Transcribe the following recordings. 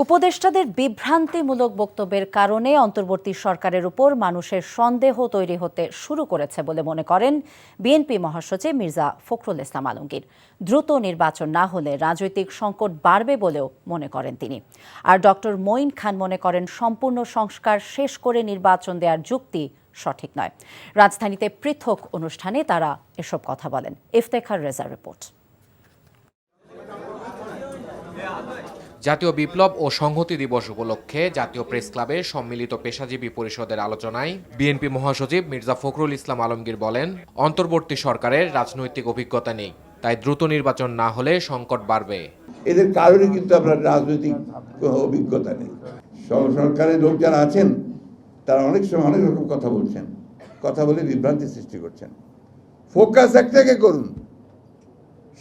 উপদেষ্টাদের বিভ্রান্তিমূলক বক্তব্যের কারণে অন্তর্বর্তী সরকারের উপর মানুষের সন্দেহ তৈরি হতে শুরু করেছে বলে মনে করেন বিএনপি মহাসচিব মির্জা ফখরুল ইসলাম আলমগীর। দ্রুত নির্বাচন না হলে রাজনৈতিক সংকট বাড়বে বলেও মনে করেন তিনি। আর ডক্টর মঈন খান মনে করেন সম্পূর্ণ সংস্কার শেষ করে নির্বাচন দেওয়ার যুক্তি সঠিক নয়। রাজধানীতে পৃথক অনুষ্ঠানে তারা এসব কথা বলেন। ইফতেখার রেজার রিপোর্ট। জাতীয় বিপ্লব ও সংহতি দিবস উপলক্ষে জাতীয় প্রেস ক্লাবে সম্মিলিত পেশাজীবী পরিষদের আলোচনায় বিএনপি মহাসচিব মির্জা ফখরুল ইসলাম আলমগীর বলেন, অন্তর্বর্তী সরকারের রাজনৈতিক অভিজ্ঞতা নেই, তাই দ্রুত নির্বাচন না হলে সংকট বাড়বে। এদের কারণে কিন্তু আপনার রাজনৈতিক অভিজ্ঞতা নেই। সরকারের লোক যারা আছেন তারা অনেক সময় অনেক রকম কথা বলছেন, কথা বলে বিভ্রান্তি সৃষ্টি করছেন। ফোকাস একটাকে করুন,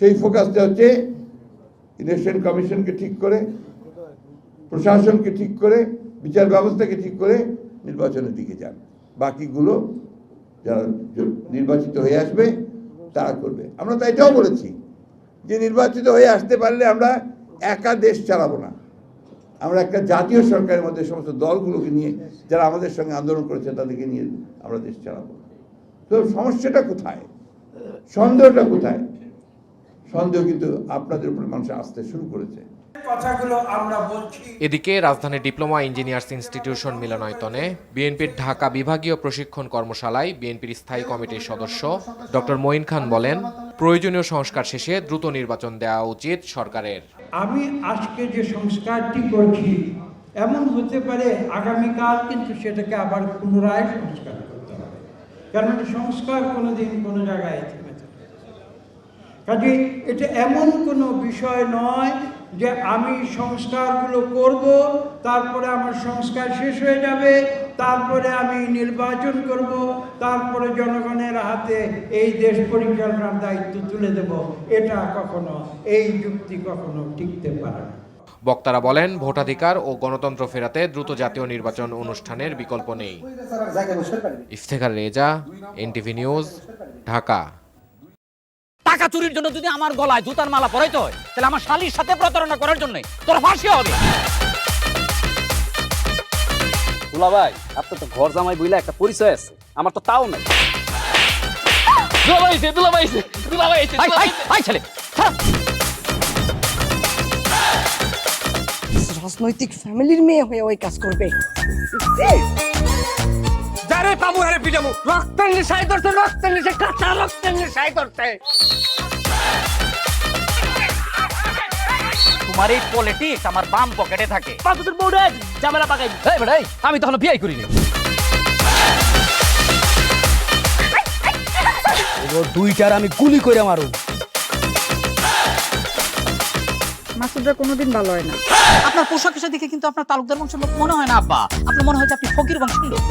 সেই ফোকাসটা হচ্ছে ইলেকশন কমিশনকে ঠিক করে, প্রশাসনকে ঠিক করে, বিচার ব্যবস্থাকে ঠিক করে নির্বাচনের দিকে যান। বাকিগুলো যারা নির্বাচিত হয়ে আসবে তারা করবে। আমরা তো এটাও বলেছি যে নির্বাচিত হয়ে আসতে পারলে আমরা একা দেশ চালাবো না, আমরা একটা জাতীয় সরকারের মধ্যে সমস্ত দলগুলোকে নিয়ে যারা আমাদের সঙ্গে আন্দোলন করেছে তাদেরকে নিয়ে আমরা দেশ চালাবো। তো সমস্যাটা কোথায়, সন্দেহটা কোথায়? সন্দেহ কিন্তু আপনাদের উপর মানুষ আসতে শুরু করেছে। এদিকে রাজধানীর ডিপ্লোমা ইঞ্জিনিয়ার্স ইনস্টিটিউশন মিলনায়তনে বিএনপির ঢাকা বিভাগীয় প্রশিক্ষণ কর্মশালায় বিএনপির স্থায়ী কমিটির সদস্য ডক্টর মঈন খান বলেন, প্রয়োজনীয় সংস্কার শেষে দ্রুত নির্বাচন দেওয়া উচিত সরকারের। আমি আজকে যে সংস্কারটি করছি এমন হতে পারে আগামীকাল কিন্তু সেটাকে আবার পুনরায় সংস্কার করতে হবে, কারণ সংস্কার কোনোদিন কোনো জায়গায় থেমে থাকে। কাজে এটা এমন কোনো বিষয় নয় যে আমি সংস্কারগুলো করব, তারপরে আমার সংস্কার শেষ হয়ে যাবে, তারপরে আমি নির্বাচন করব, তারপরে জনগণের হাতে এই দেশ পরিচালনার দায়িত্ব তুলে দেব। এটা কখনো, এই যুক্তি কখনো টিকতে পারে না। বক্তারা বলেন, ভোটাধিকার ও গণতন্ত্র ফেরাতে দ্রুত জাতীয় নির্বাচন অনুষ্ঠানের বিকল্প নেই। Iftekhar Reza, NTV news, Dhaka. টাকা চুরির জন্য যদি আমার গলায় জুতার মালা পরাইতে হয়, তাহলে আমার শালীর সাথে প্রতারণা করার জন্য তোর ফাঁসি হবে। দুলা ভাই, আপনার তো ঘর জামাই বইলা একটা পরিচয় আছে, আমার তো তাও নাই। রাজনৈতিক ফ্যামিলির মেয়ে হয়ে ওই কাজ করবে। যারে পাবো আরে পিটামু, রক্তের নেশায় ধরতে, রক্তের নেশায়, কাঁচা রক্তের নেশায় ধরতে। তোমার এই পলিটিক্স আমার বাম পকেটে থাকে। পাকুদের বউরে ঝামেলা পাকাই। এই বেটাই, আমি তখন বিয়ে করিনি। দুইটার আমি গুলি করে মারু। মাসুদরা কোনোদিন ভালো হয় না। আপনার পোশাক আশাক দেখে কিন্তু আপনার তালুকদার বংশের লোক মনে হয় না আব্বা, আপনার মনে হয় যে আপনি ফকির বংশের লোক।